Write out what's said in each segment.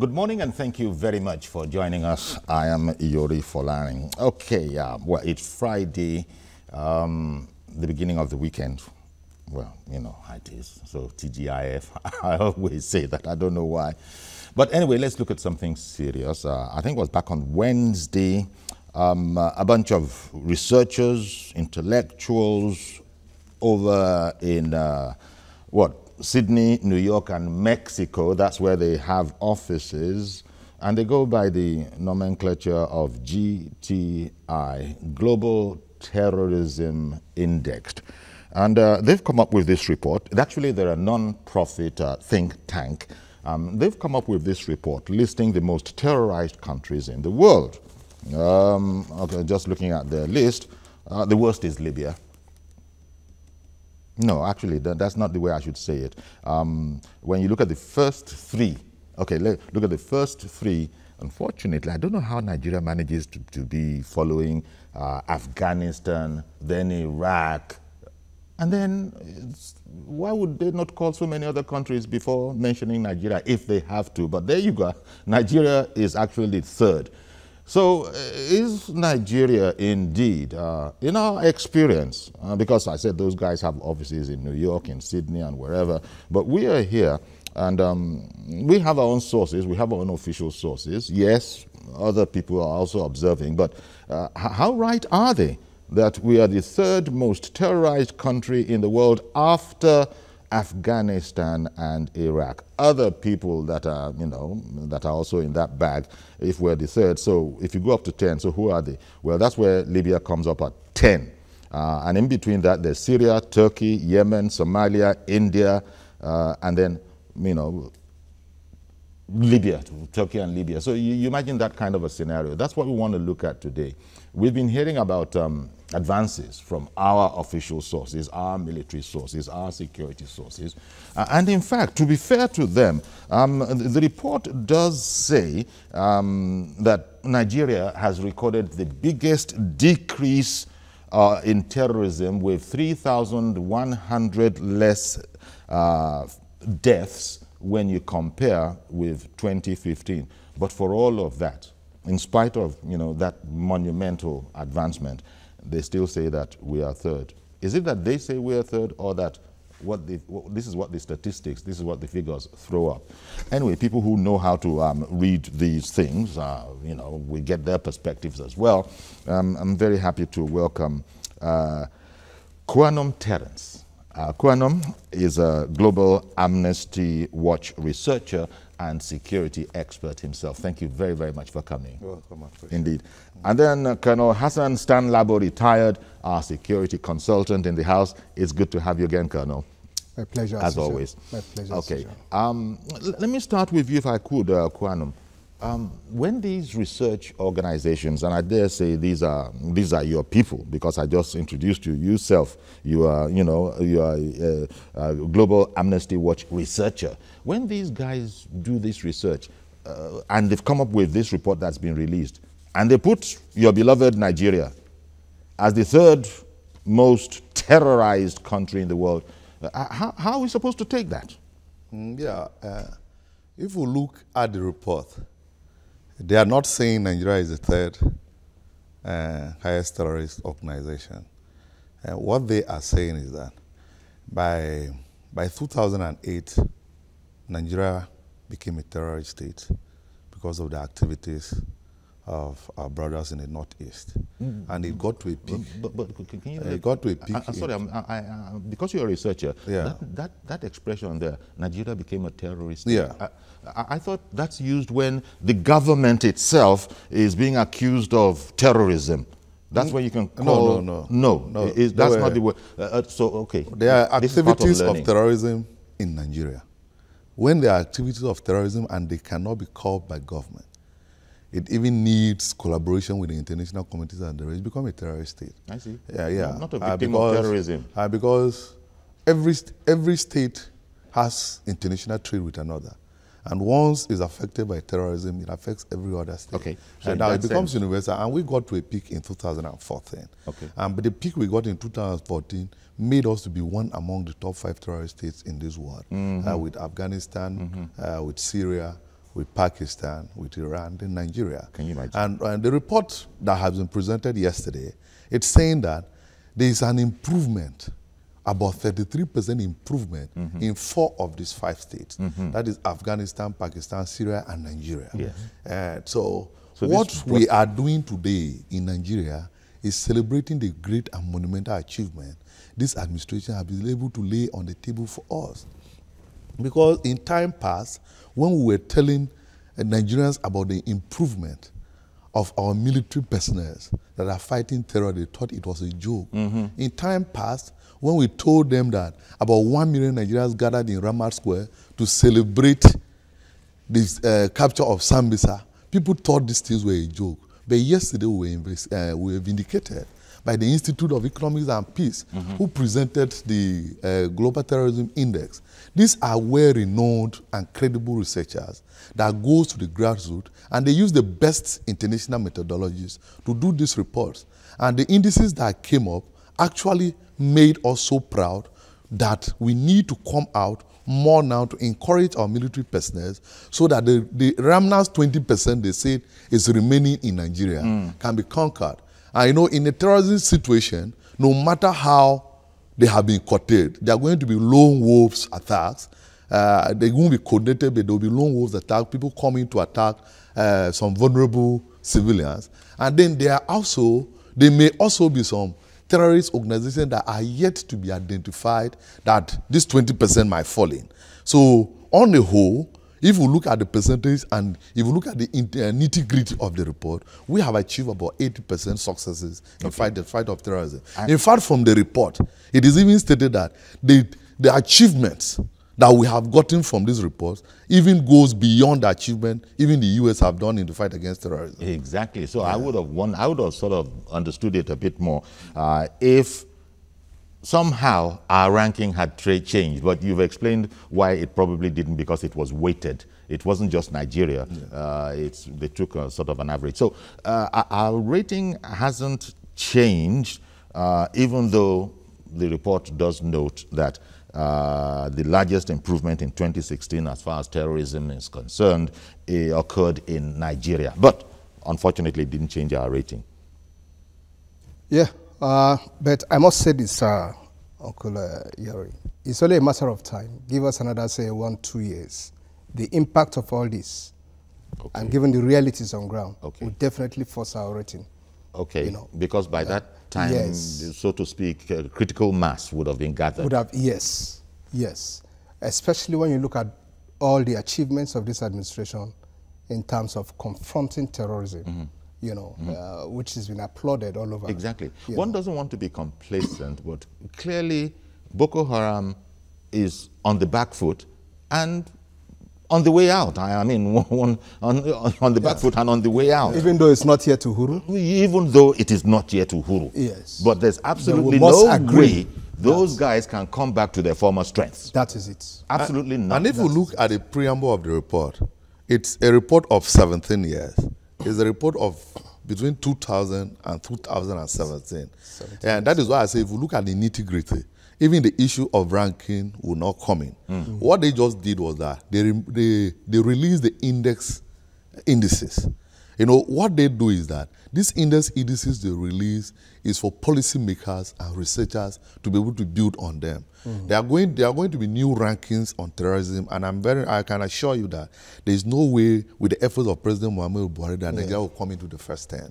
Good morning and thank you very much for joining us. I am Iyori Folarin. Okay, well, it's Friday, the beginning of the weekend. Well, you know how it is. So TGIF, I always say that. I don't know why. But anyway, let's look at something serious. I think it was back on Wednesday. A bunch of researchers, intellectuals over in, Sydney, New York, and Mexico. That's where they have offices. And they go by the nomenclature of GTI, Global Terrorism Indexed. And they've come up with this report. Actually, they're a non-profit think tank. They've come up with this report listing the most terrorized countries in the world. Okay, just looking at their list, the worst is Libya. No, actually, that's not the way I should say it. When you look at the first three, okay, look at the first three. Unfortunately, I don't know how Nigeria manages to be following Afghanistan, then Iraq, and then why would they not call so many other countries before mentioning Nigeria if they have to? But there you go. Nigeria is actually third. So is Nigeria indeed, in our experience, because I said those guys have offices in New York, in Sydney, and wherever, but we are here and we have our own sources, we have our own official sources. Yes, other people are also observing, but how right are they that we are the third most terrorized country in the world after Afghanistan and Iraq? Other people that are, that are also in that bag, if we're the third. So if you go up to 10, so who are they? Well, that's where Libya comes up at 10. And in between that, there's Syria, Turkey, Yemen, Somalia, India, and then, Libya, Turkey and Libya. So you imagine that kind of a scenario. That's what we want to look at today. We've been hearing about advances from our official sources, our military sources, our security sources. And in fact, to be fair to them, the report does say that Nigeria has recorded the biggest decrease in terrorism with 3,100 less deaths when you compare with 2015. But for all of that, in spite of that monumental advancement, they still say that we are third. Is it that they say we are third, or that this is what the statistics, this is what the figures throw up? Anyway, people who know how to read these things, we get their perspectives as well. I'm very happy to welcome Kwanum Terence. Kwanum is a Global Amnesty Watch researcher and security expert himself. Thank you very, very much for coming. You're welcome. Indeed. And then Colonel Hassan Stanlabo, retired, our security consultant in the house. It's good to have you again, Colonel. My pleasure. As always. My pleasure. Okay. Let me start with you, if I could, Kwanum. When these research organizations, and I dare say these are your people, because I just introduced you yourself, you are a Global Amnesty Watch researcher. When these guys do this research and they've come up with this report that's been released, and they put your beloved Nigeria as the third most terrorized country in the world, how are we supposed to take that? If we look at the report, they are not saying Nigeria is the third highest terrorist organization. What they are saying is that by 2008, Nigeria became a terrorist state because of the activities of our brothers in the Northeast. And it got to a peak. But can you... It got to a peak. I'm sorry, because you're a researcher, yeah. that expression there, Nigeria became a terrorist state. Yeah. I thought that's used when the government itself is being accused of terrorism. That's when you can call... No. That's not the way. So, okay. There are activities of terrorism in Nigeria. When there are activities of terrorism and they cannot be called by government, it even needs collaboration with the international communities, and it's become a terrorist state. I see. Yeah. Not a victim of terrorism. Because every state has international trade with another. And once it's affected by terrorism, it affects every other state. Okay. So and now it becomes universal. And we got to a peak in 2014. Okay. But the peak we got in 2014 made us to be one among the top 5 terrorist states in this world, with Afghanistan, with Syria, with Pakistan, with Iran, then Nigeria. Can you imagine? And the report that has been presented yesterday, it's saying that there is an improvement, about 33% improvement in 4 of these 5 states. That is Afghanistan, Pakistan, Syria, and Nigeria. Yes. So what we are doing today in Nigeria is celebrating the great and monumental achievement this administration has been able to lay on the table for us. Because in time past, when we were telling Nigerians about the improvement of our military personnel that are fighting terror, they thought it was a joke. In time past, when we told them that about 1 million Nigerians gathered in Ramad Square to celebrate the capture of Sambisa, people thought these things were a joke. But yesterday we were vindicated by the Institute of Economics and Peace, who presented the Global Terrorism Index. These are well-renowned and credible researchers that goes to the grassroots, and they use the best international methodologies to do these reports. And the indices that came up actually made us so proud that we need to come out more now to encourage our military personnel so that the remnants 20% they said is remaining in Nigeria can be conquered. And you know, in a terrorism situation, no matter how they have been curtailed, there are going to be lone wolves attacks. They won't be coordinated, but there will be lone wolves attacks, people coming to attack some vulnerable civilians. And then there may also be some terrorist organizations that are yet to be identified that this 20% might fall in. So on the whole, if we look at the percentage and if we look at the nitty-gritty of the report, we have achieved about 80% successes in the fight of terrorism. In fact, from the report, it is even stated that the achievements that we have gotten from this report even goes beyond the achievement even the US have done in the fight against terrorism. Exactly. So I would have sort of understood it a bit more if somehow our ranking had changed, but you've explained why it probably didn't, because it was weighted. It wasn't just Nigeria. They took a sort of an average. So our rating hasn't changed, even though the report does note that the largest improvement in 2016 as far as terrorism is concerned occurred in Nigeria. But unfortunately, it didn't change our rating. Yeah. But I must say this, Uncle Yori. It's only a matter of time. Give us another, say, 1-2 years. The impact of all this, and given the realities on ground, will definitely force our rating. Okay, you know, because by that time, so to speak, critical mass would have been gathered. Yes. Especially when you look at all the achievements of this administration in terms of confronting terrorism. You know, which has been applauded all over. Exactly. One doesn't want to be complacent, but clearly Boko Haram is on the back foot and on the way out. I mean, on the back foot and on the way out. Even though it's not yet to Huru? Even though it is not yet to Huru. Yes. But there's absolutely no way those guys can come back to their former strengths. That is it. Absolutely not. And if you look at the preamble of the report, it's a report of 17 years. It's a report of between 2000 and 2017. And that is why I say if you look at the nitty-gritty, even the issue of ranking will not come in. What they just did was that they released the indices. You know, what they do is that these indices they release is for policymakers and researchers to be able to build on them. There are going to be new rankings on terrorism, and I can assure you that there is no way with the efforts of President Muhammadu Buhari that Nigeria will come into the first 10.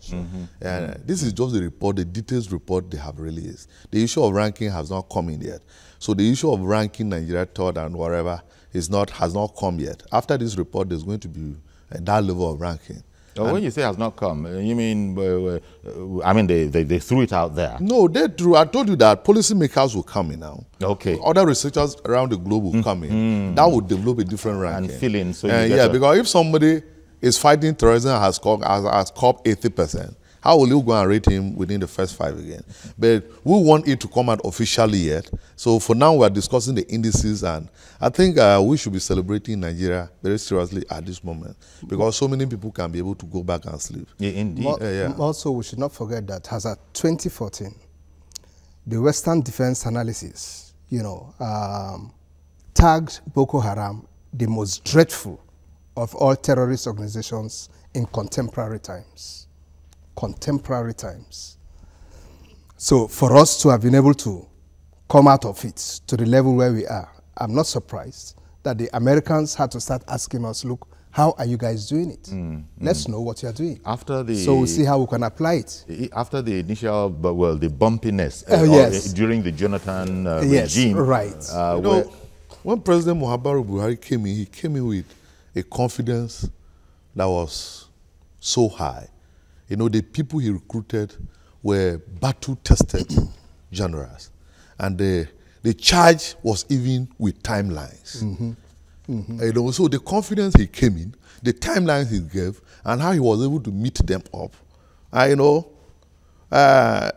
This is just the report, the details report they have released. The issue of ranking has not come in yet. So the issue of ranking Nigeria third and whatever has not come yet. After this report, there's going to be that level of ranking. When you say has not come, you mean, I mean, they threw it out there. No, they threw. I told you that policymakers will come in now. Okay. Other researchers around the globe will come in. That will develop a different ranking. And fill in. So because if somebody is fighting terrorism and has caught 80%, how will you go and rate him within the first 5 again? But we want it to come out officially yet. So for now, we are discussing the indices, and I think we should be celebrating Nigeria very seriously at this moment, because so many people can be able to go back and sleep. Yeah, indeed. Also, we should not forget that as at 2014, the Western Defense Analysis, you know, tagged Boko Haram the most dreadful of all terrorist organizations in contemporary times. Contemporary times. So for us to have been able to come out of it to the level where we are, I'm not surprised that the Americans had to start asking us, look, how are you guys doing it? Let's know what you're doing. After the, so we'll see how we can apply it. After the initial, well, the bumpiness yes. during the Jonathan yes, regime. right. You know, when President Muhammadu Buhari came in, he came in with a confidence that was so high. You know, the people he recruited were battle-tested generals. And the charge was even with timelines. You know, so the confidence he came in, the timelines he gave, and how he was able to meet them up. You know,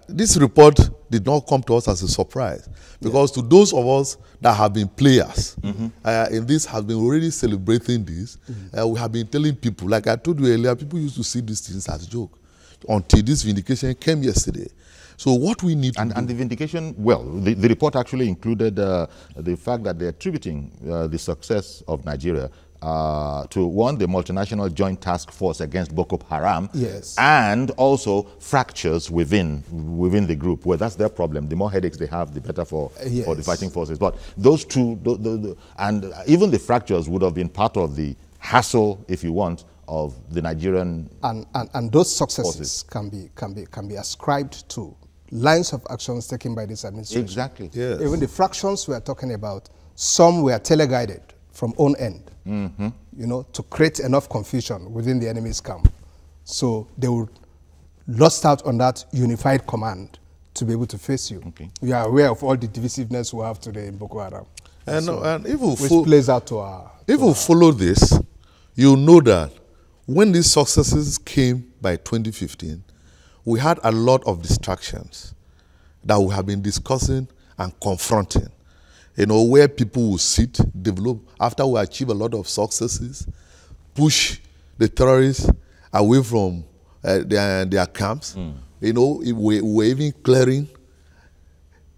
this report did not come to us as a surprise, because to those of us that have been players in this, have been already celebrating this, we have been telling people, like I told you earlier, people used to see these things as a joke until this vindication came yesterday. So what we need to do... And the vindication, well, the report actually included the fact that they're attributing the success of Nigeria to, one, the multinational joint task force against Boko Haram, yes, and also fractures within the group. Well, that's their problem. The more headaches they have, the better for the fighting forces. But those two, and even the fractures would have been part of the hassle, if you want, of the Nigerian and those successes can be ascribed to lines of actions taken by this administration. Exactly. Yes. Even the fractions we are talking about, some were teleguided from own end, you know, to create enough confusion within the enemy's camp. So they would lost out on that unified command to be able to face you. Okay. We are aware of all the divisiveness we have today in Boko Haram. And if we which plays out to our... If we follow this, you'll know that when these successes came by 2015, we had a lot of distractions that we have been discussing and confronting. You know, where people will sit, develop, after we achieve a lot of successes, push the terrorists away from their camps. You know, we're even clearing,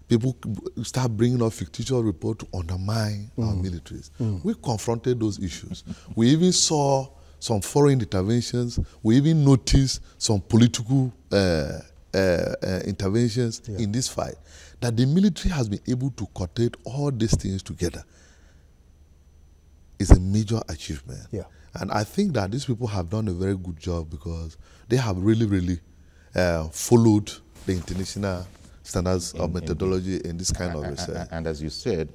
people start bringing up fictitious reports to undermine our militaries. We confronted those issues. We even saw some foreign interventions. We even noticed some political interventions in this fight. That the military has been able to coordinate all these things together is a major achievement. And I think that these people have done a very good job, because they have really followed the international standards of methodology in this kind of research. And as you said,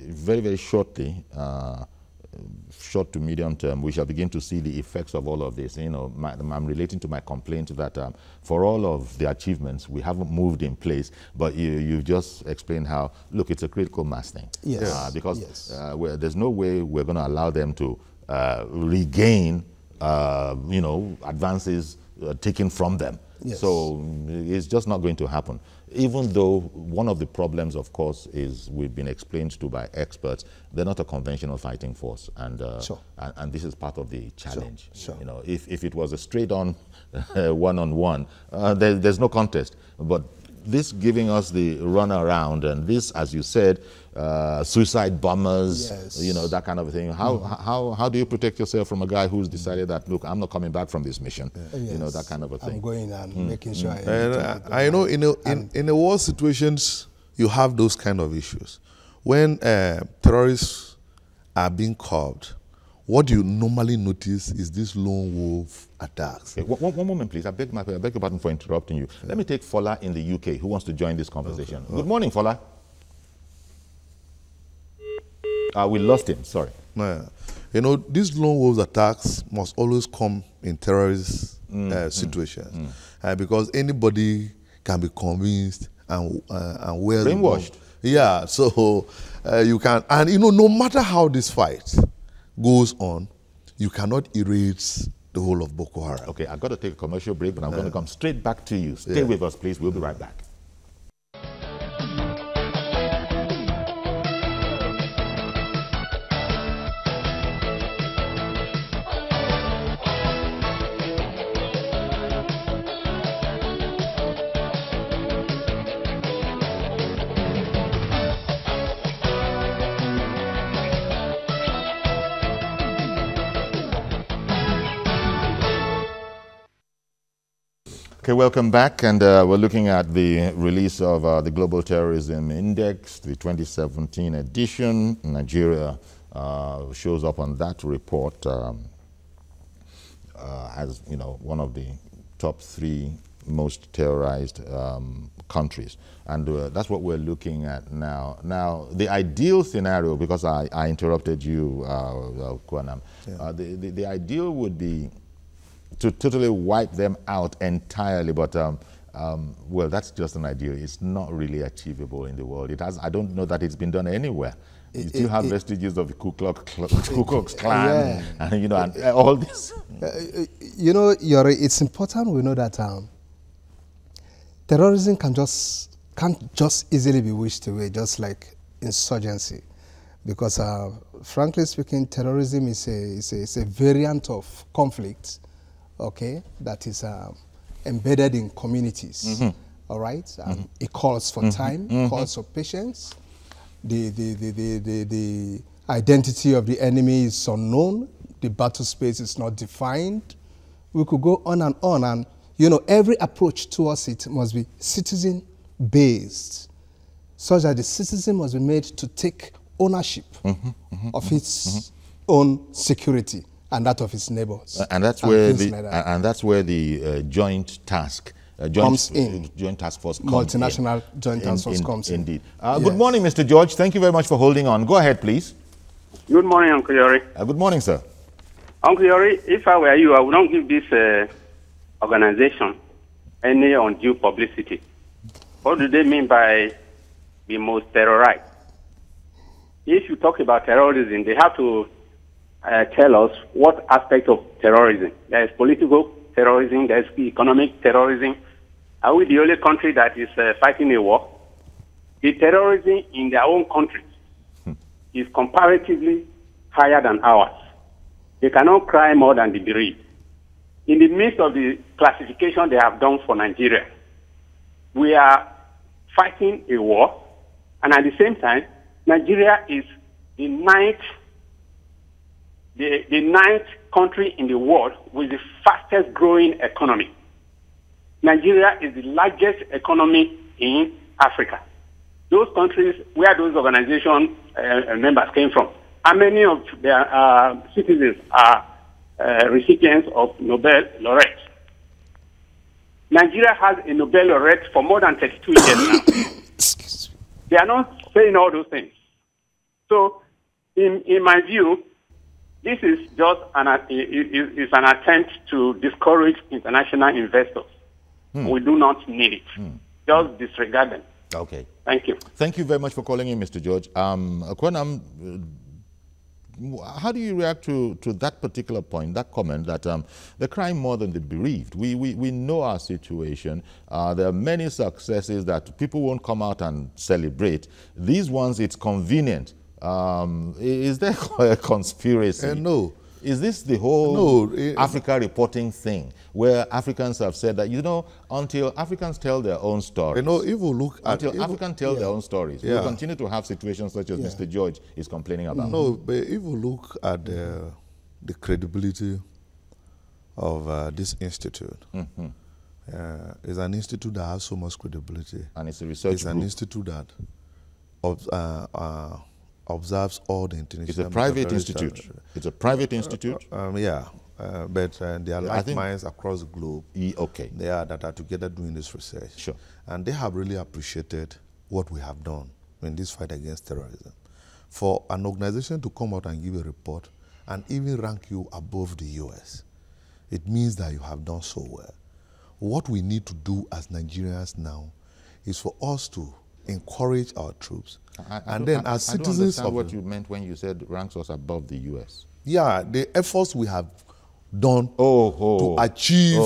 very shortly, short to medium term, we shall begin to see the effects of all of this. You know, I'm relating to my complaint that for all of the achievements, we haven't moved in place, but you've just explained how, look, it's a critical mass thing. Because there's no way we're going to allow them to regain, you know, advances taken from them. So it's just not going to happen. Even though one of the problems, of course, is we've been explained to by experts, they're not a conventional fighting force, and and this is part of the challenge. You know, if it was a straight-on one-on-one, there's no contest. But this giving us the runaround, and this, as you said, suicide bombers, you know, that kind of a thing. How do you protect yourself from a guy who's decided that, look, I'm not coming back from this mission? You know, that kind of a thing. I'm going and making sure. I know in the war situations, you have those kind of issues. When terrorists are being curbed, what you normally notice is this lone wolf attacks. Okay, one moment, please. I beg your pardon for interrupting you. Let me take Fola in the UK, who wants to join this conversation. Good morning, Fola. We lost him, sorry. You know, these lone wolf attacks must always come in terrorist situations. Because anybody can be convinced and wear brainwashed. Yeah, so you can, and you know, no matter how this fight goes on, you cannot erase the whole of Boko Haram. Okay, I've got to take a commercial break, but I'm going to come straight back to you. Stay with us, please. We'll be right back. Okay, welcome back, and we're looking at the release of the Global Terrorism Index, the 2017 edition. Nigeria shows up on that report as, you know, one of the top 3 most terrorized countries, and that's what we're looking at now. Now, the ideal scenario, because I interrupted you, Kwanam, the ideal would be to totally wipe them out entirely, but well, that's just an idea. It's not really achievable in the world. It has. I don't know that it's been done anywhere. You still have vestiges of the Ku Klux Klan, and, you know, and all this. You know, it's important we know that terrorism can't just easily be wished away, just like insurgency, because frankly speaking, terrorism is a variant of conflict. Okay, that is embedded in communities. All right, it calls for time, calls for patience. The identity of the enemy is unknown. The battle space is not defined. We could go on, and you know, every approach towards it must be citizen-based, such that the citizen must be made to take ownership of its own security and that of its neighbors. And that's where the joint task comes in. Joint task force comes Multinational joint task force comes in. Indeed. Good morning, Mr. George. Thank you very much for holding on. Go ahead, please. Good morning, Uncle Yori. Good morning, sir. Uncle Yori, if I were you, I would not give this organization any undue publicity. What do they mean by the most terrorized? If you talk about terrorism, they have to tell us what aspect of terrorism. There is political terrorism, there is economic terrorism. Are we the only country that is fighting a war? The terrorism in their own country is comparatively higher than ours. They cannot cry more than the bereaved. In the midst of the classification they have done for Nigeria, we are fighting a war, and at the same time, Nigeria is the ninth country in the world with the fastest growing economy. Nigeria is the largest economy in Africa. Those countries where those organization members came from, how many of their citizens are recipients of Nobel laureates? Nigeria has a Nobel laureate for more than 32 years now. They are not saying all those things. So, in my view, this is just an attempt to discourage international investors. We do not need it. Just disregard them. Okay. Thank you. Thank you very much for calling in, Mr. George. Kwanam, how do you react to that particular point, that comment that they're crying more than the bereaved? We know our situation. There are many successes that people won't come out and celebrate. These ones, it's convenient. Is there a conspiracy? No. Is this the whole Africa reporting thing, where Africans have said that, you know, until Africans tell their own stories, if we look at, Africans tell their own stories, we'll continue to have situations such as Mr. George is complaining about. No, but if we look at the credibility of this institute, it's an institute that has so much credibility. And it's a research It's an institute that observes all the international. It's a private institute. It's a private institute. But there are like minds across the globe. Okay. They are that are together doing this research. Sure. And they have really appreciated what we have done in this fight against terrorism. For an organization to come out and give a report and even rank you above the US, it means that you have done so well. What we need to do as Nigerians now is for us to encourage our troops. And then as citizens of what you meant when you said ranks us above the US. Yeah, the efforts we have done to achieve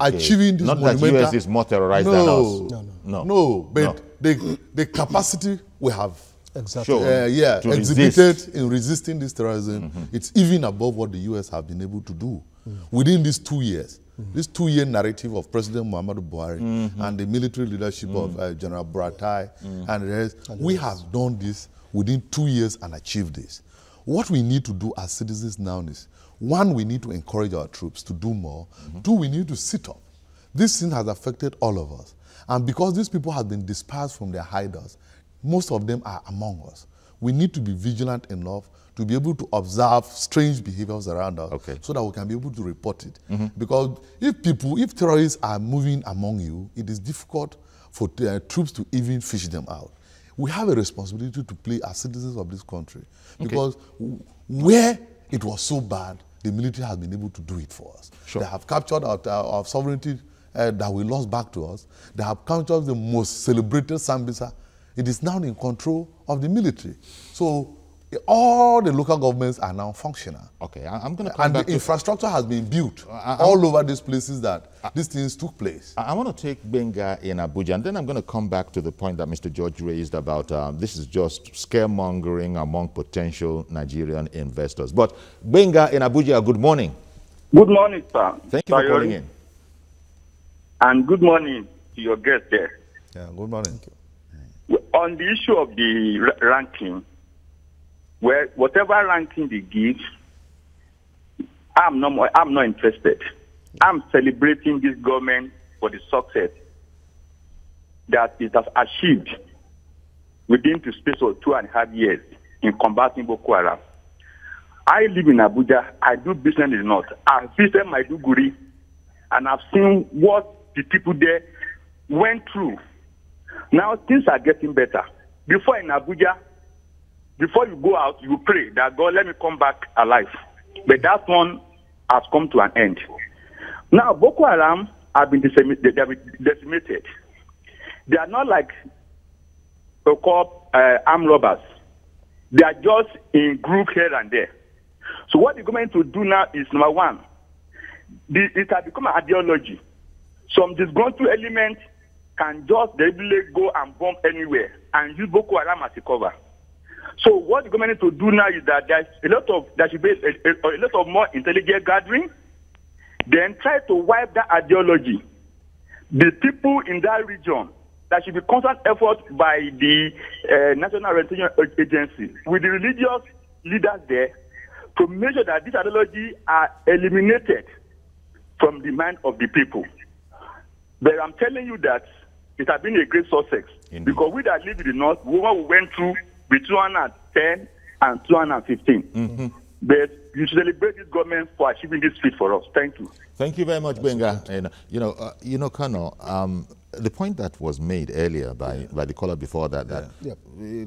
achieving this not monumental. That US is more terrorized than us. No, but the capacity we have exhibited in resisting this terrorism, it's even above what the US have been able to do within these 2 years. This 2-year narrative of President Muhammadu Buhari and the military leadership of General Buratai and the rest, we have done this within 2 years and achieved this. What we need to do as citizens now is, one, we need to encourage our troops to do more. Two, we need to sit up. This thing has affected all of us. And because these people have been dispersed from their hideouts, most of them are among us. We need to be vigilant enough to be able to observe strange behaviors around us so that we can be able to report it. Because if terrorists are moving among you, it is difficult for troops to even fish them out. We have a responsibility to play as citizens of this country. Because where it was so bad, the military has been able to do it for us. They have captured our sovereignty that we lost back to us. They have captured the most celebrated Sambisa. It is now in control of the military. So all the local governments are now functional. Okay, I'm going to come back. And the infrastructure has been built all over these places that these things took place. I want to take Benga in Abuja, and then I'm going to come back to the point that Mr. George raised about this is just scaremongering among potential Nigerian investors. But Benga in Abuja, good morning. Good morning, sir. Thank you for calling in. And good morning to your guest there. Yeah, good morning. On the issue of the ranking, where whatever ranking they give, I'm not interested. I'm celebrating this government for the success that it has achieved within the space of 2.5 years in combating Boko Haram. I live in Abuja. I do business in the north. I've visited Maiduguri, and I've seen what the people there went through. Now things are getting better. Before in Abuja, before you go out, you pray that God, let me come back alive. But that one has come to an end. Now Boko Haram have been decimated. They are not like armed robbers. They are just in group here and there. So what the government to do now is, number one, it has become an ideology. Some disgruntled elements can just deliberately go and bomb anywhere and use Boko Haram as a cover. So what the government needs to do now is that there should be a lot of more intelligent gathering, then try to wipe that ideology. The people in that region, there should be constant effort by the National Orientation Agency with the religious leaders there to make sure that this ideology are eliminated from the mind of the people. But I'm telling you that it has been a great success. Indeed. Because we that live in the north, we went through between 210 and 215. But you should celebrate this government for achieving this feat for us. Thank you. Thank you very much, Benga. And, Colonel, the point that was made earlier by the caller before that,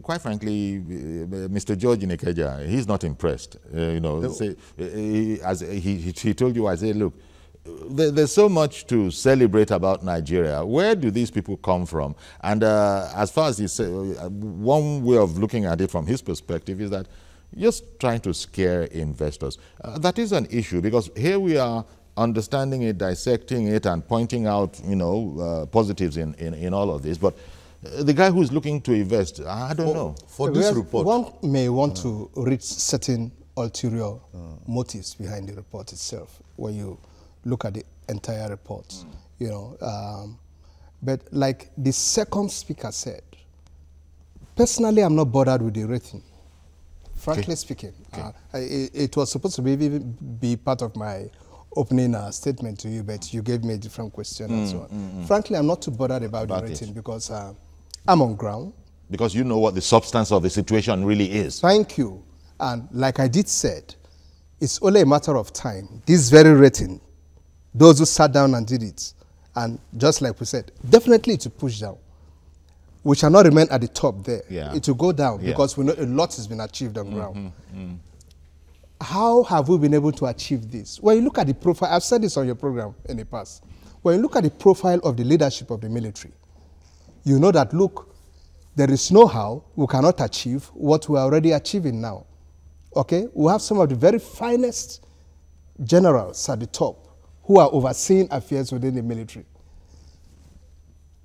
quite frankly, Mr. George Inekeja, he's not impressed. As he told you, I said, look, there's so much to celebrate about Nigeria. Where do these people come from? And as far as he said, one way of looking at it from his perspective is that just trying to scare investors. That is an issue because here we are understanding it, dissecting it, and pointing out, positives in all of this. But the guy who's looking to invest, I don't know. For this report, one may want to read certain ulterior motives behind the report itself when you look at the entire report. But like the second speaker said, personally, I'm not bothered with the rating. Frankly speaking, it was supposed to be part of my opening statement to you, but you gave me a different question and so on. Frankly, I'm not too bothered about the rating because I'm on ground. Because you know what the substance of the situation really is. Thank you. And like I did said, it's only a matter of time. This very rating, those who sat down and did it, and just like we said, definitely to push down. We shall not remain at the top there. It will go down because we know a lot has been achieved on ground. How have we been able to achieve this? When you look at the profile, I've said this on your program in the past. When you look at the profile of the leadership of the military, you know that, look, there is no how we cannot achieve what we are already achieving now. Okay? We have some of the very finest generals at the top who are overseeing affairs within the military.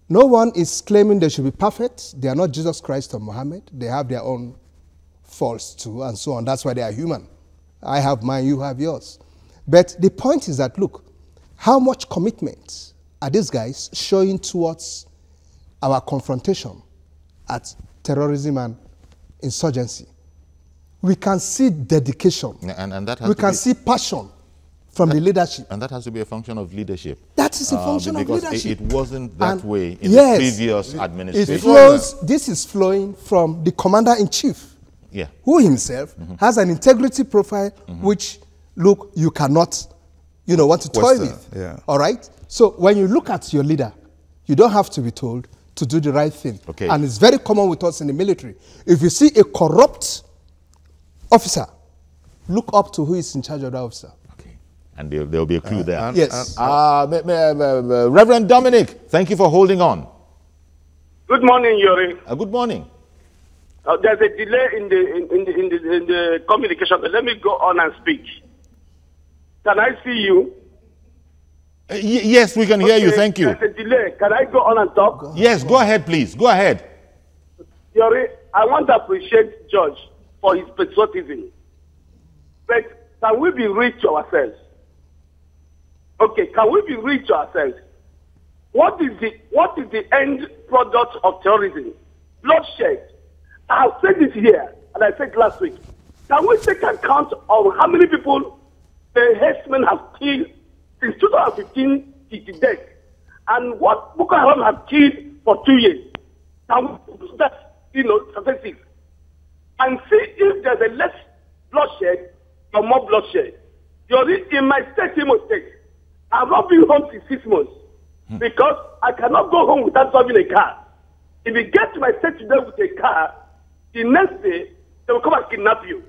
No one is claiming they should be perfect. They are not Jesus Christ or Muhammad. They have their own faults too, and so on. That's why they are human. I have mine, you have yours. But the point is that, look, how much commitment are these guys showing towards our confrontation at terrorism and insurgency? We can see dedication. And that has we can see passion from the leadership. And that has to be a function of leadership. That is a function of because leadership. It wasn't that And way in yes, the previous administration. It flows, this is flowing from the commander-in-chief, Yeah. who himself has an integrity profile which, look, you cannot, want to toy with. Yeah. All right? So when you look at your leader, you don't have to be told to do the right thing. Okay. And it's very common with us in the military. If you see a corrupt officer, look up to who is in charge of that officer. Okay. And there'll be a clue there. Yes. Reverend Dominic, thank you for holding on. Good morning, Yuri. Good morning. There's a delay in the communication. Let me go on and speak. Can I see you? Yes, we can hear you. Thank you. There's a delay. Can I go on and talk? Yes, go ahead, please. Go ahead. Yuri, I want to appreciate George for his patriotism. But can we be real to ourselves? Okay, can we be real to ourselves? What is the end product of terrorism? Bloodshed. I have said this here, and I said it last week. Can we take account of how many people the herdsmen have killed since 2015 till date, and what Boko Haram have killed for 2 years? Can we do that, statistics, and see if there's a less bloodshed or more bloodshed? In my state, Imo State, I've not been home since 6 months because I cannot go home without driving a car. If you get to my state today with a car, the next day, they will come and kidnap you.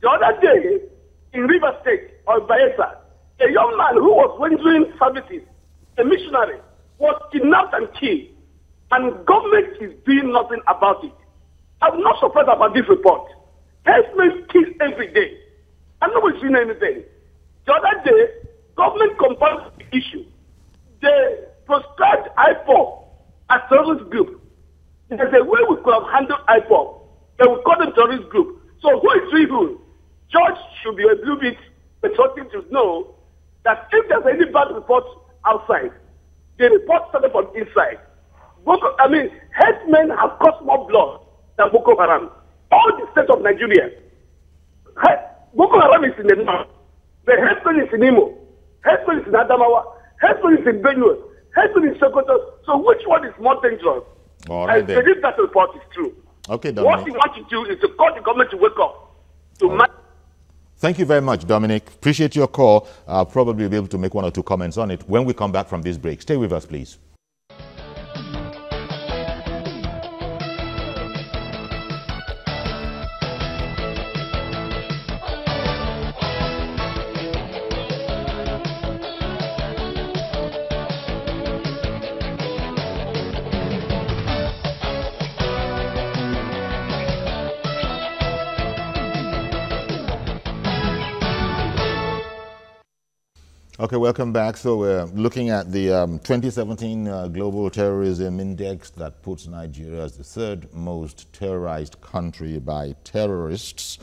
The other day, in River State or Bayelsa, a young man who was rendering services, a missionary, was kidnapped and killed, and government is doing nothing about it. I'm not surprised about this report. Herdsmen kill every day, and nobody's doing anything. The other day, government compounded the issue. They proscribed IPOB as terrorist group. There's a way we could have handled IPOB. They would call them terrorist group. So who is who? George should be a little bit patriotic to know that if there's any bad report outside, the report started from inside. Herdsmen have cost more blood than Boko Haram. All the states of Nigeria. Boko Haram is in the north. The herdsmen is in Imo. Herdsmen is in Adamawa. Herdsmen is in Benue. Herdsmen is in Sokoto. So which one is more dangerous? All right, I believe that report is true. Okay, Dominic. What you want to do is to call the government to wake up. Thank you very much, Dominic. Appreciate your call. I'll probably be able to make 1 or 2 comments on it when we come back from this break. Stay with us, please. Okay, welcome back. So we're looking at the 2017 Global Terrorism Index that puts Nigeria as the 3rd most terrorized country by terrorists.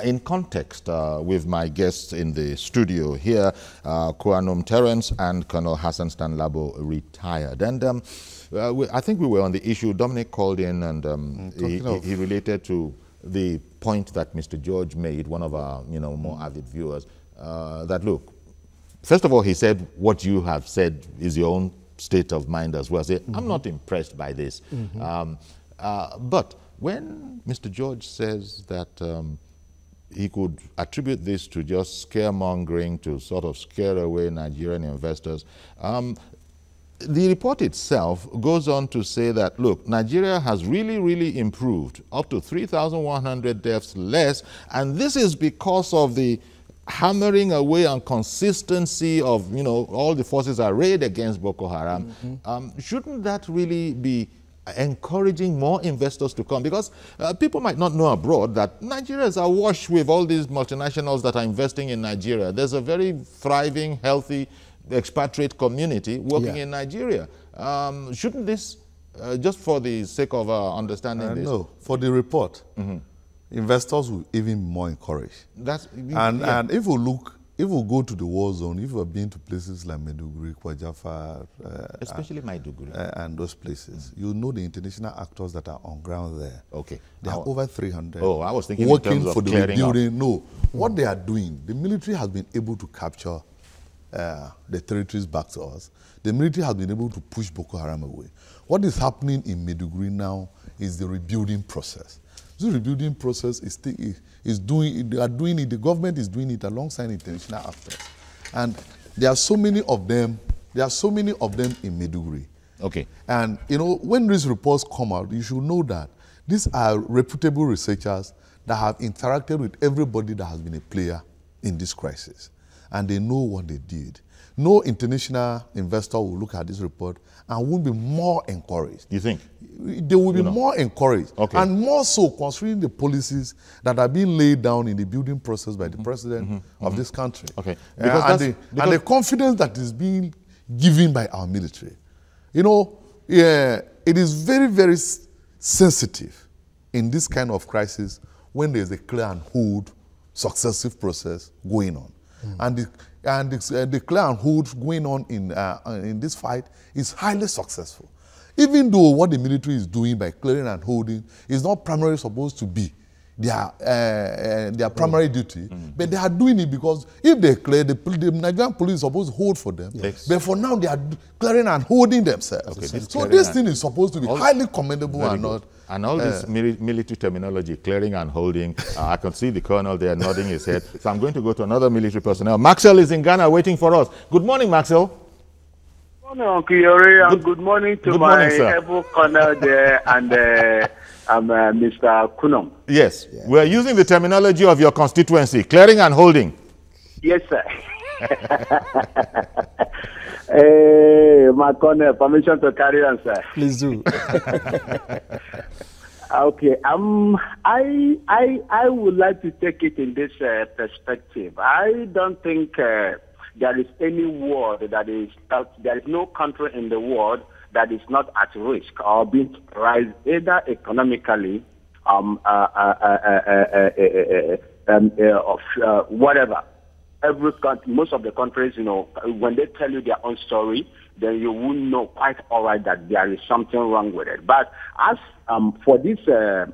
In context, with my guests in the studio here, Kwanum Terence and Colonel Hassan Stanlabo, retired. And I think we were on the issue. Dominic called in and he related to the point that Mr. George made, one of our more avid viewers, that look, first of all, he said what you have said is your own state of mind as well. Say, I'm not impressed by this. But when Mr. George says that he could attribute this to just scaremongering to sort of scare away Nigerian investors, the report itself goes on to say that, look, Nigeria has really, really improved, up to 3,100 deaths less, and this is because of the hammering away on consistency of, all the forces arrayed against Boko Haram. Shouldn't that really be encouraging more investors to come? Because people might not know abroad that Nigeria is awash with all these multinationals that are investing in Nigeria. There's a very thriving, healthy expatriate community working in Nigeria. Shouldn't this, just for the sake of understanding this? No, for the report, investors will even more encouraged. And if we look if we go to the war zone, if we've been to places like Maiduguri, Kwajafar, especially Maiduguri, and those places, you know the international actors that are on ground there. Okay. There are over 300. Oh, I was thinking working in terms of for the clearing rebuilding. up. No, what they are doing, the military has been able to capture the territories back to us. The military has been able to push Boko Haram away. What is happening in Maiduguri now is the rebuilding process. This rebuilding process is doing. They are doing it. The government is doing it alongside international actors, and there are so many of them. There are so many of them in Maiduguri. Okay. And you know, when these reports come out, you should know that these are reputable researchers that have interacted with everybody that has been a player in this crisis, and they know what they did. No international investor will look at this report and won't be more encouraged. You think? They will be more encouraged. Okay. And more so considering the policies that are being laid down in the building process by the president of this country. Okay. And the confidence that is being given by our military. You know, it is very, very sensitive in this kind of crisis when there's a clear and hold successive process going on. And the clear and hold going on in this fight is highly successful. Even though what the military is doing by clearing and holding is not primarily supposed to be their primary duty, but they are doing it because if they clear, the Nigerian police is supposed to hold for them. Yes. But for now, they are clearing and holding themselves. Okay, so this thing is supposed to be highly commendable and not. And all this military terminology, clearing and holding, I can see the colonel there nodding his head. So I'm going to go to another military personnel. Maxwell is in Ghana waiting for us. Good morning, Maxwell. Good morning, Uncle Yori, and good morning to my able colonel there and Mr. Kunong. Yes, we're using the terminology of your constituency, clearing and holding. Yes, sir. Hey, my colonel, permission to carry on, sir. Please do. Okay. I would like to take it in this perspective. I don't think there is any world that is there is no country in the world that is not at risk or being terrorized either economically, whatever. Every country, most of the countries, you know, when they tell you their own story, then you will know quite all right that there is something wrong with it. But as for this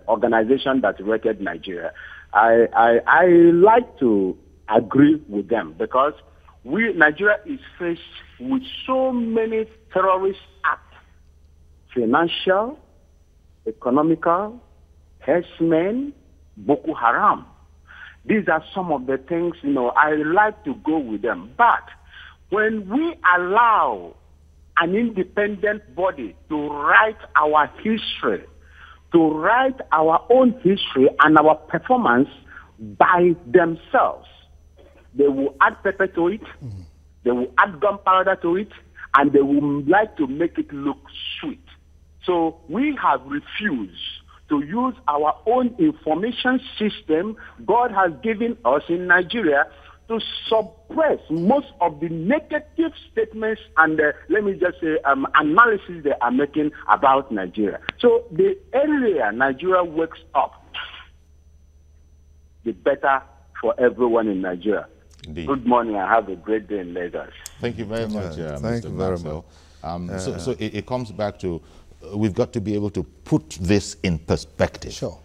organization that rated Nigeria, I like to agree with them because Nigeria is faced with so many terrorist acts, financial, economical, herdsmen, Boko Haram. These are some of the things, you know, I like to go with them. But when we allow an independent body to write our history, to write our own history and our performance by themselves, they will add pepper to it, they will add gunpowder to it, and they will like to make it look sweet. So we have refused to use our own information system God has given us in Nigeria to suppress most of the negative statements and let me just say analysis they are making about Nigeria. So the earlier Nigeria wakes up, the better for everyone in Nigeria. Indeed. Good morning and have a great day in Lagos. Thank you very much, Thank Mr. you very Maxwell. So it comes back to we've got to be able to put this in perspective. Sure.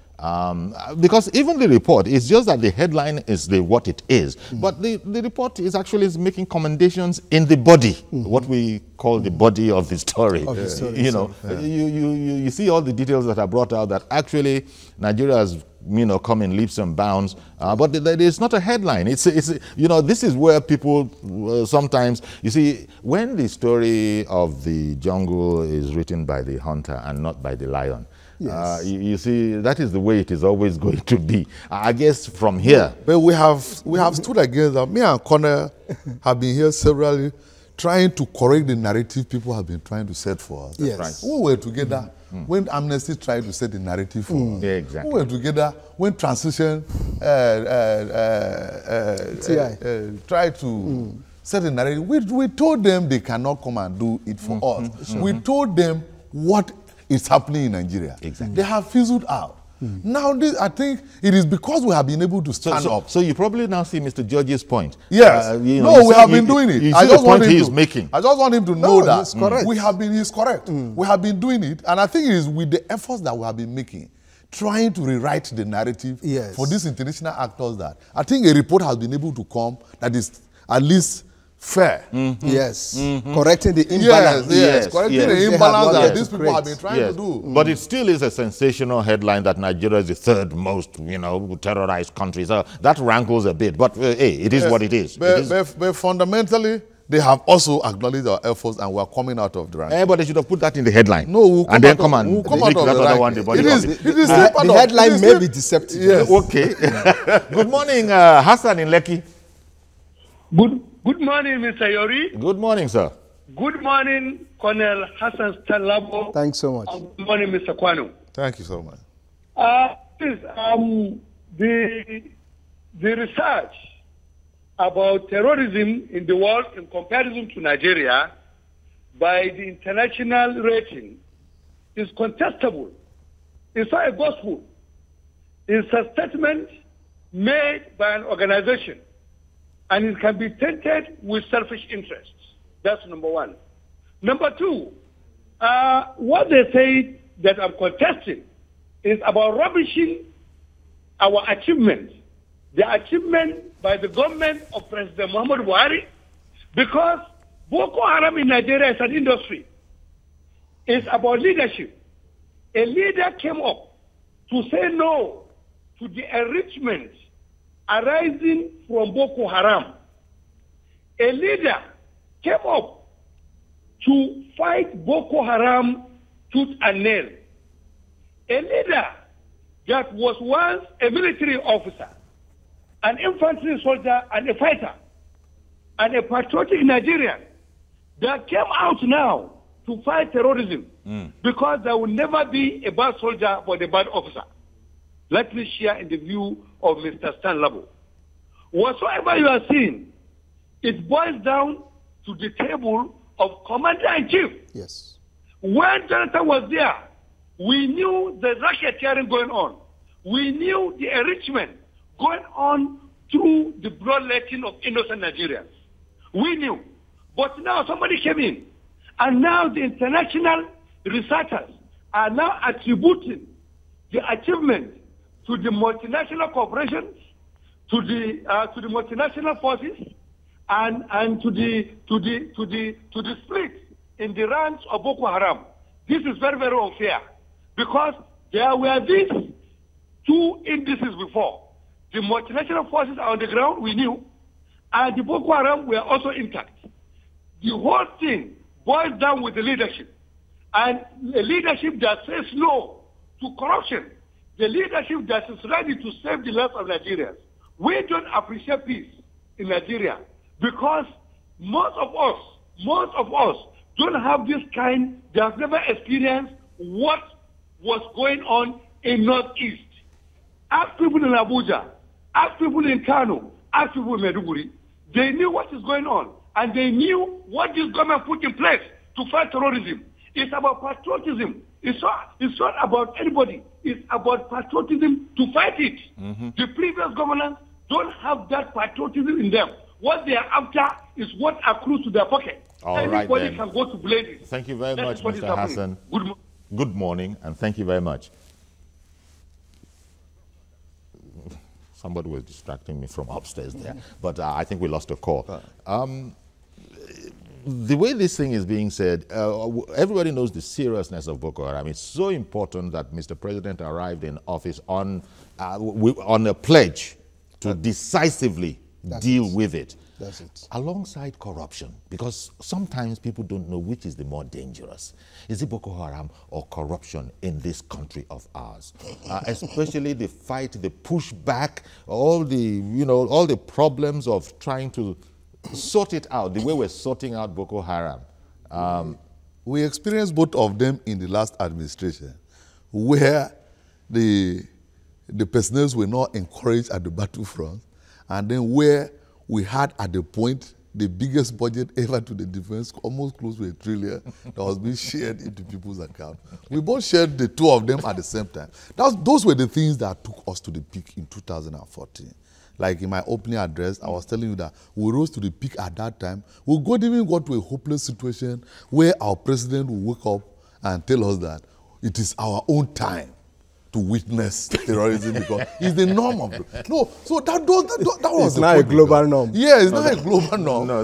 Because even the report is just that the headline is what it is, but the report is actually making commendations in the body, what we call the body of the story. You know, you see all the details that are brought out that actually Nigeria has come in leaps and bounds, but it's not a headline. It's you know, this is where people sometimes, you see, when the story of the jungle is written by the hunter and not by the lion, yes. You see, that is the way it is always going to be. I guess from here. But we have stood against that. Me and Connor have been here severally trying to correct the narrative people have been trying to set for us. Yes. Right. We were together when Amnesty tried to set the narrative for us. Yeah, exactly. We were together when transition tried to set the narrative. We told them they cannot come and do it for us. We told them what is happening in Nigeria. Exactly. They have fizzled out. Now, this, I think it is because we have been able to stand up. So you probably now see Mr. George's point. Yes. We have been doing it. I just want him making. I just want him to know that he's correct. He's correct. We have been doing it, and I think it is with the efforts that we have been making, trying to rewrite the narrative for these international actors that I think a report has been able to come that is at least fair. Yes. Correcting the imbalance. Correcting the imbalance that these people have been trying to do. But it still is a sensational headline that Nigeria is the third most, terrorized country. So that rankles a bit. But hey, it is what it is. But fundamentally, they have also acknowledged our efforts and we are coming out of the rank. But they should have put that in the headline. No, and then come and we'll come out of the other one. The headline may be deceptive. Yes. Okay. Good morning, Hassan in Lekki. Good morning, Mr. Yori. Good morning, sir. Good morning, Colonel Hassan Stanlabo. Thanks so much. Good morning, Mr. Kwano. Thank you so much. The research about terrorism in the world in comparison to Nigeria by the international rating is contestable. It's not a gospel. It's a statement made by an organization, and it can be tainted with selfish interests. That's number one. Number two, what they say that I'm contesting is about rubbishing our achievement, the achievement by the government of President Muhammad Buhari, because Boko Haram in Nigeria is an industry. It's about leadership. A leader came up to say no to the enrichment arising from Boko Haram. A leader came up to fight Boko Haram tooth and nail. A leader that was once a military officer, an infantry soldier and a fighter, and a patriotic Nigerian that came out now to fight terrorism because there will never be a bad soldier but a bad officer. Let me share in the view of Mr. Stan Labo. Whatsoever you are seeing, it boils down to the table of commander-in-chief. Yes. When Jonathan was there, we knew the racketeering going on. We knew the enrichment going on through the bloodletting of innocent Nigerians. We knew. But now somebody came in, and now the international researchers are now attributing the achievement to the multinational corporations, to the multinational forces, and to the split in the ranks of Boko Haram. This is very, very unfair, because there were these two indices before. The multinational forces are on the ground, we knew, and the Boko Haram were also intact. The whole thing boils down with the leadership, and a leadership that says no to corruption, the leadership that is ready to save the lives of Nigerians. We don't appreciate peace in Nigeria because most of us don't have this kind, they have never experienced what was going on in Northeast. Ask people in Abuja, ask people in Kano, ask people in Maiduguri. They knew what is going on, and they knew what this government put in place to fight terrorism. It's about patriotism. It's not about anybody. It's about patriotism to fight it. The previous governors don't have that patriotism in them. What they are after is what accrues to their pocket. Anybody can go to blades. Thank you very much, Mr. Hassan. Good morning, and thank you very much. Somebody was distracting me from upstairs there, but I think we lost a call. The way this thing is being said, everybody knows the seriousness of Boko Haram. It's so important that Mr. President arrived in office on a pledge to decisively deal with it. That's it. Alongside corruption, because sometimes people don't know which is the more dangerous. Is it Boko Haram or corruption in this country of ours? Especially the fight, the pushback, all the problems of trying to sort it out, the way we're sorting out Boko Haram. We experienced both of them in the last administration, where the personnel were not encouraged at the battlefront, and then where we had at the point the biggest budget ever to the defense, almost close to $1 trillion, that was being shared into people's account. We both shared the two of them at the same time. Those were the things that took us to the peak in 2014. Like in my opening address, I was telling you that we rose to the peak at that time. We even got to a hopeless situation where our president will wake up and tell us that it is our own time to witness terrorism because it's the norm of it. No, so that was it's not a global norm. Yeah, it's not a global norm. No,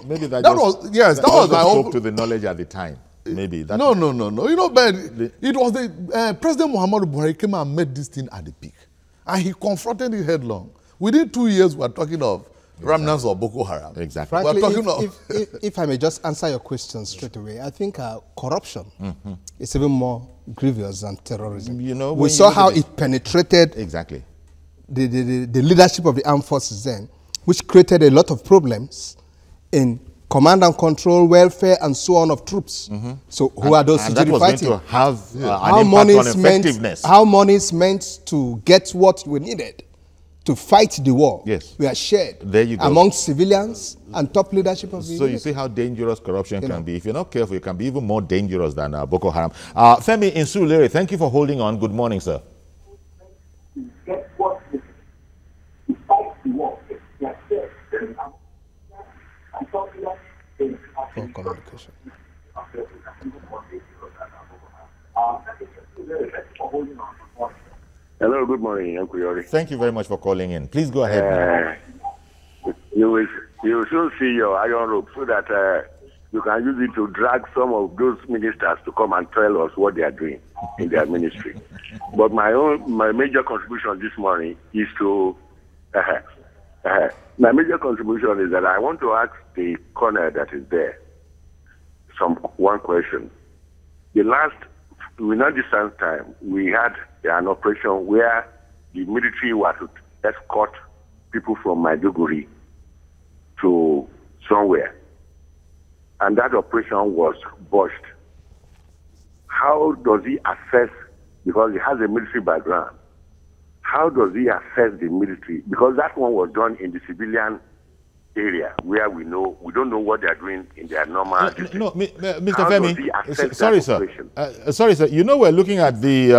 maybe that was my hope to the knowledge at the time. Maybe that no. You know, but it was the President Muhammadu Buhari came and met this thing at the peak, and he confronted it headlong. Within 2 years, we are talking of remnants of Boko Haram. Exactly. Frankly, if I may just answer your question straight away, I think corruption is even more grievous than terrorism. You know, we saw how it penetrated exactly the leadership of the armed forces then, which created a lot of problems in command and control, welfare, and so on of troops. So who are those that was fighting? going to have an impact on effectiveness. How money is meant to get what we needed to fight the war. Yes. We are shared there you go. among civilians and top leadership of the So you see how dangerous corruption can be. If you're not careful, it can be even more dangerous than Boko Haram. Femi in Surulere, thank you for holding on. Good morning, sir. Communication. Hello, good morning, Uncle Yori. Thank you very much for calling in. Please go ahead. You will soon see your iron rope so that you can use it to drag some of those ministers to come and tell us what they are doing in their ministry. But my major contribution this morning is to my major contribution is that I want to ask the colonel that is there one question. Not distant time, we had an operation where the military was to escort people from Maiduguri to somewhere. And that operation was botched. How does he assess, because he has a military background, how does he assess the military? Because that one was done in the civilian area where we don't know what they are doing in their normal. No, Mr. Femi, sorry, sir. Sorry, sir. You know, we're looking at the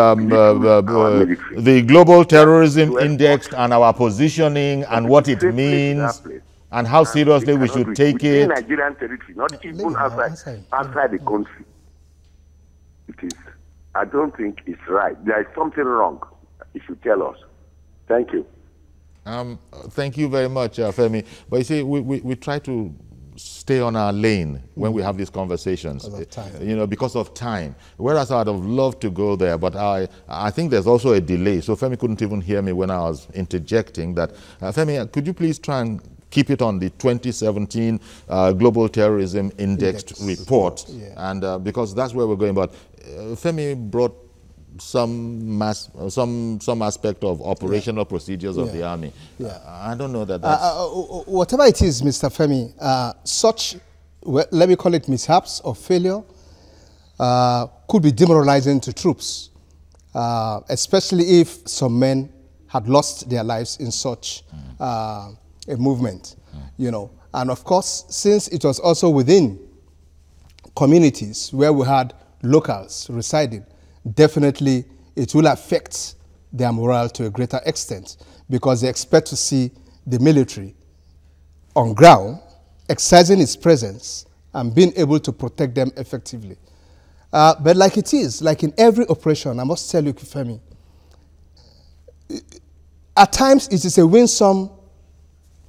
Global Terrorism Index and our positioning and what it means and how seriously we should take it. In Nigerian territory, not even outside the country. It is. I don't think it's right. There is something wrong. You should tell us. Thank you. Thank you very much, Femi. But you see, we try to stay on our lane when we have these conversations, because of time. Whereas I'd have loved to go there, but I think there's also a delay. So Femi couldn't even hear me when I was interjecting that. Femi, could you please try and keep it on the 2017 Global Terrorism Index report? Yeah. And because that's where we're going. But Femi brought some aspect of operational procedures of the army. I don't know that that's... whatever it is, Mr. Femi, let me call it mishaps or failure, could be demoralizing to troops, especially if some men had lost their lives in such a movement, And of course, since it was also within communities where we had locals residing, definitely it will affect their morale to a greater extent because they expect to see the military on ground exercising its presence and being able to protect them effectively. But like in every operation, I must tell you, Kifemi, at times it is a win some,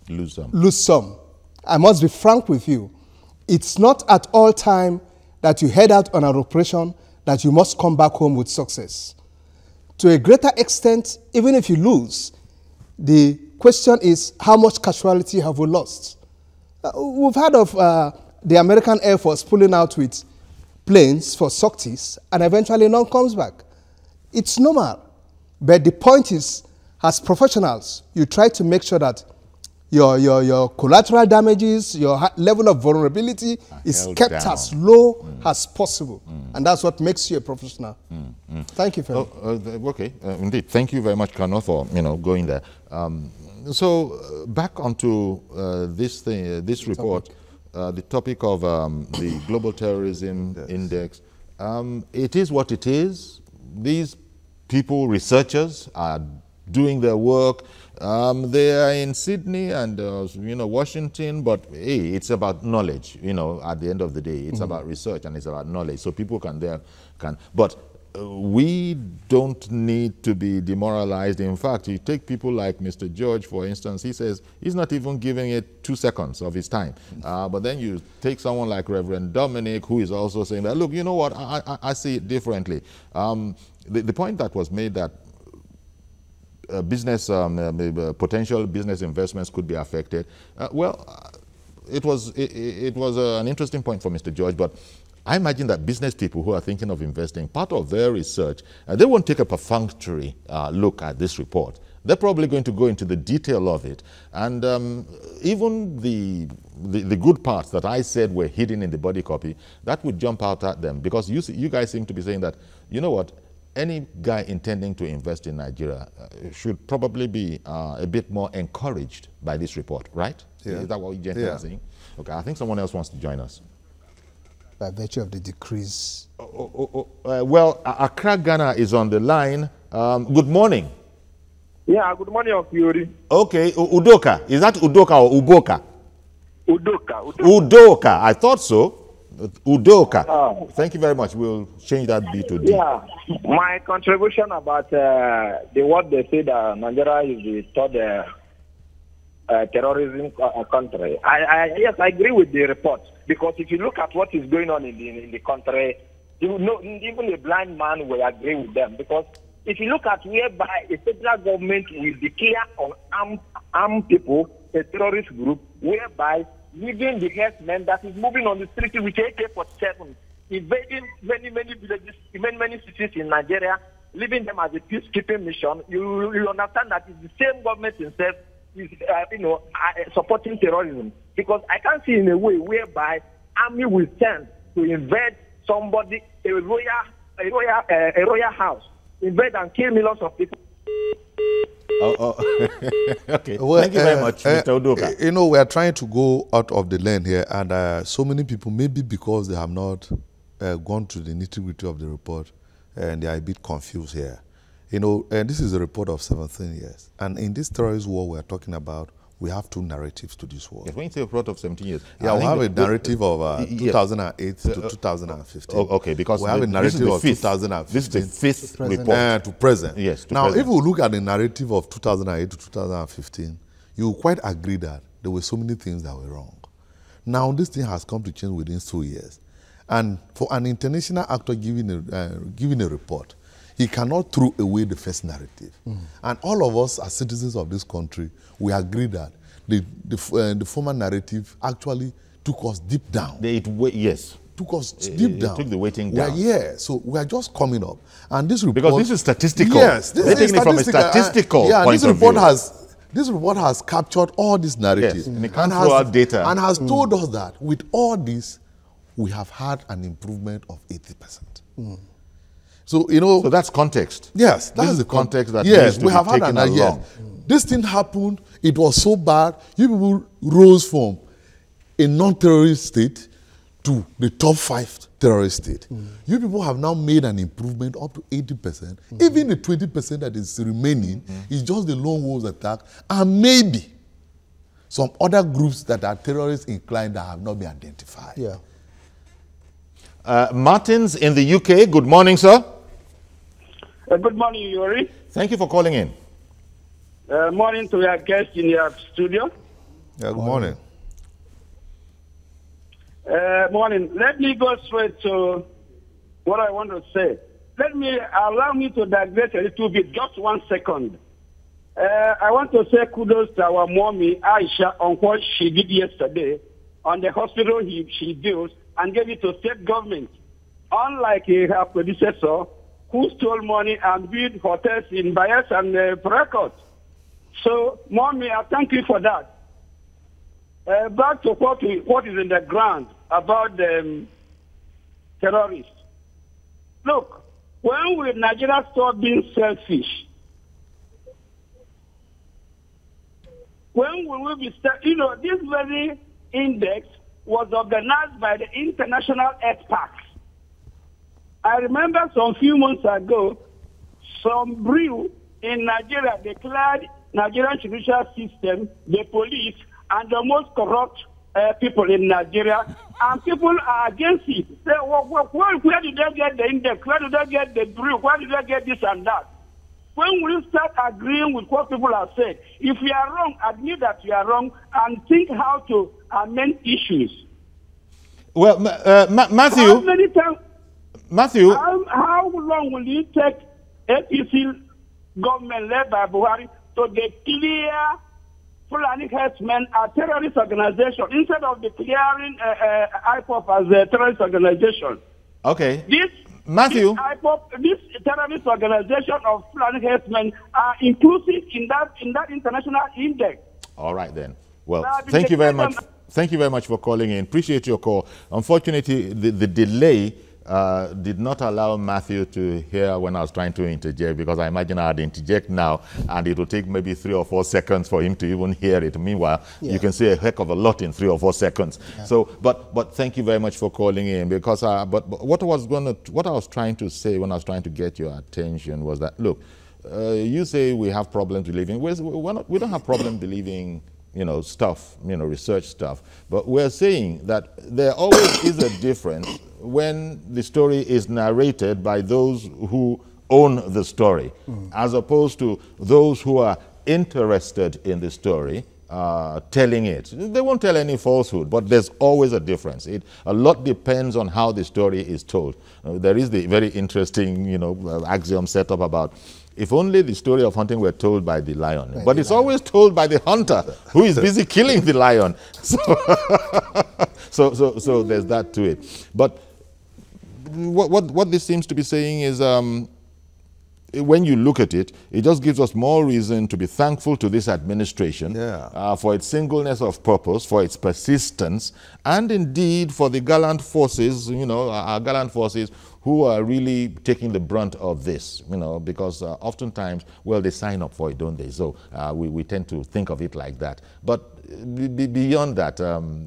lose some. I must be frank with you. It's not at all time that you head out on an operation that you must come back home with success. To a greater extent, even if you lose, the question is how much casualty have we lost? We've heard of the American Air Force pulling out with planes for sorties and eventually none comes back. It's normal. But the point is, as professionals, you try to make sure that your collateral damages, your level of vulnerability is kept as low as possible. And that's what makes you a professional. Thank you, Femi. Okay, indeed. Thank you very much, Colonel, for going there. So back onto this thing, this report, the topic of the Global Terrorism Index. It is what it is. These people, researchers, are doing their work. They are in Sydney and Washington, but hey, it's about knowledge. At the end of the day, it's about research and it's about knowledge. So people but we don't need to be demoralized. In fact, you take people like Mr. George, for instance. He says he's not even giving it 2 seconds of his time. But then you take someone like Reverend Dominic, who is also saying that, look, you know what, I see it differently. The point that was made that potential business investments could be affected. It was an interesting point for Mr. George, but I imagine that business people who are thinking of investing, part of their research, they won't take a perfunctory look at this report. They're probably going to go into the detail of it. And even the good parts that I said were hidden in the body copy, that would jump out at them. Because you guys seem to be saying that, you know what, any guy intending to invest in Nigeria should probably be a bit more encouraged by this report, right? Yeah. Is that what you gentlemen are saying? Okay, I think someone else wants to join us. By virtue of the decrease. Well, Accra, Ghana is on the line. Good morning. Yeah, good morning, Yuri. Okay, Udoka. Is that Udoka or Uboka? Udoka. Udoka. I thought so. Udoka. Thank you very much. We'll change that B to D. Yeah, my contribution about what they say that Nigeria is the third terrorism country. Yes, I agree with the report, because if you look at what is going on in the country, even a blind man will agree with them. Because if you look at whereby a federal government will declare on armed people a terrorist group, whereby leaving the herdsmen that is moving on the street with AK-47, invading many villages, many cities in Nigeria, leaving them as a peacekeeping mission, you understand that it's the same government itself is supporting terrorism. Because I can't see in a way whereby army will send to invade somebody, a royal house, invade and kill millions of people. Okay. Well, thank you very much, Mr. Udoka. We are trying to go out of the lane here, and so many people, maybe because they have not gone to the nitty-gritty of the report, and they are a bit confused here. And this is a report of 17 years. And in this terrorist war we are talking about, we have two narratives to this war. Yes, when you say a report of 17 years. Yeah, we have a narrative of 2008 to 2015. Okay, because we have a narrative of 2015. This is the fifth report. To present. Yes, to now, present. If we look at the narrative of 2008 to 2015, you will quite agree that there were so many things that were wrong. Now, this thing has come to change within 2 years. And for an international actor giving a report, he cannot throw away the first narrative. And all of us as citizens of this country, we agree that the former narrative actually took us deep down. Yes. Took us deep down. Took the weighting down. So we are just coming up. And this report... Because this is statistical. Yes. They're taking it from a statistical point of view. This report has captured all these narratives. Yes. And data. And has told us that with all this, we have had an improvement of 80%. So, So that's context. Yes, that's the context that needs to be taken along. Yes. This thing happened, it was so bad, you people rose from a non-terrorist state to the top 5 terrorist state. You people have now made an improvement up to 80%. Even the 20% that is remaining is just the lone wolves attack, and maybe some other groups that are terrorist inclined that have not been identified. Yeah. Martins in the UK, good morning, sir. Good morning, Yuri. Thank you for calling in. Morning to your guest in your studio. Yeah, good morning. Morning. Let me go straight to what I want to say. Allow me to digress a little bit, just 1 second. I want to say kudos to our mommy, Aisha, on what she did yesterday on the hospital she built and gave it to state government. Unlike her predecessor, who stole money and built hotels in Bias and Prekot. So, mommy, I thank you for that. Back to what is in the ground about the terrorists. Look, when will Nigeria stop being selfish? When will we be you know, this very index was organized by the international experts. I remember some few months ago, some brew in Nigeria declared Nigerian judicial system, the police, and the most corrupt people in Nigeria, and people are against it. Say, where did they get the index? Where did they get the brew? Where did they get this and that? When we start agreeing with what people have said, if we are wrong, admit that we are wrong and think how to amend issues. Well, Matthew. How many times? Matthew. How long will it take APC government led by Buhari to declare Fulani herdsmen a terrorist organization instead of declaring IPOP as a terrorist organization? Okay. Matthew, this terrorist organization of Fulani herdsmen are inclusive in that international index. All right then. Well, thank you very much. Thank you very much for calling in. Appreciate your call. Unfortunately, the delay did not allow Matthew to hear when I was trying to interject, because I imagine I'd interject now and it will take maybe 3 or 4 seconds for him to even hear it. Meanwhile, you can say a heck of a lot in 3 or 4 seconds. Yeah. So, but thank you very much for calling in, because but what I was trying to say when I was trying to get your attention was that, look, you say we have problems believing. We don't have problems believing, you know, stuff, you know, research stuff. But we're saying that there always is a difference when the story is narrated by those who own the story, as opposed to those who are interested in the story telling it. They won't tell any falsehood, but there's always a difference. A lot depends on how the story is told. There is the very interesting, you know, axiom set up about if only the story of hunting were told by the lion. But it's always told by the hunter who is busy killing the lion. So there's that to it. But what this seems to be saying is when you look at it, it just gives us more reason to be thankful to this administration for its singleness of purpose, for its persistence, and indeed for the gallant forces, you know, our gallant forces who are really taking the brunt of this, you know, because oftentimes, well, they sign up for it, don't they? So we tend to think of it like that. But beyond that,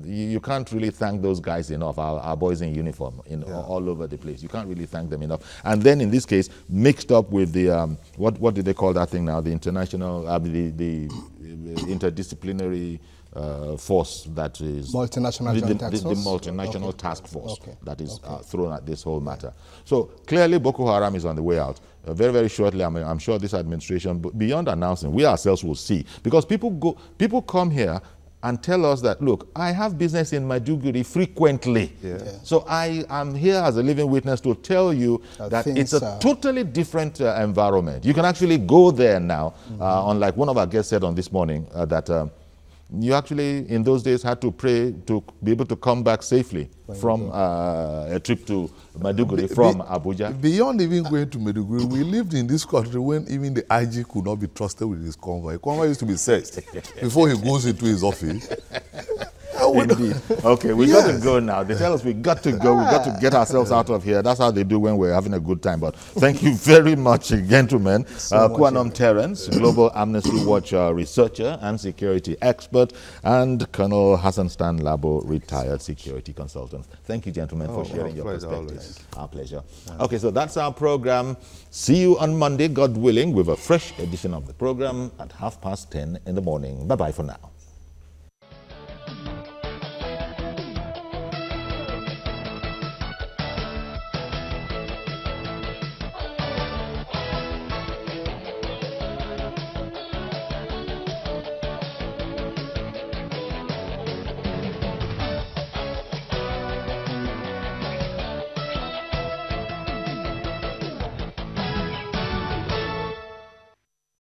you can't really thank those guys enough, our boys in uniform all over the place. You can't really thank them enough. And then in this case, mixed up with the, what do they call that thing now? The international, the interdisciplinary force that is multinational the multinational task force that is thrown at this whole matter. So clearly Boko Haram is on the way out. Very, very shortly, I'm sure this administration, beyond announcing, we ourselves will see. Because people come here and tell us that, look, I have business in Maiduguri frequently. So I am here as a living witness to tell you that it's a totally different environment. You can actually go there now, unlike one of our guests said on this morning, that you actually, in those days, had to pray to be able to come back safely from a trip to Maiduguri from Abuja. Beyond even going to Maiduguri, we lived in this country when even the IG could not be trusted with his convoy. Convoy used to be searched before he goes into his office. Indeed. Okay, we got to go now. They tell us we got to go. We got to get ourselves out of here. That's how they do when we're having a good time. But thank you very much, gentlemen. Kwanum Terrence, Global Amnesty Watch researcher and security expert, and Colonel Hassan Stan Labo, retired security consultant. Thank you, gentlemen, for sharing your perspectives. Our pleasure. Okay, so that's our program. See you on Monday, God willing, with a fresh edition of the program at 10:30 in the morning. Bye-bye for now.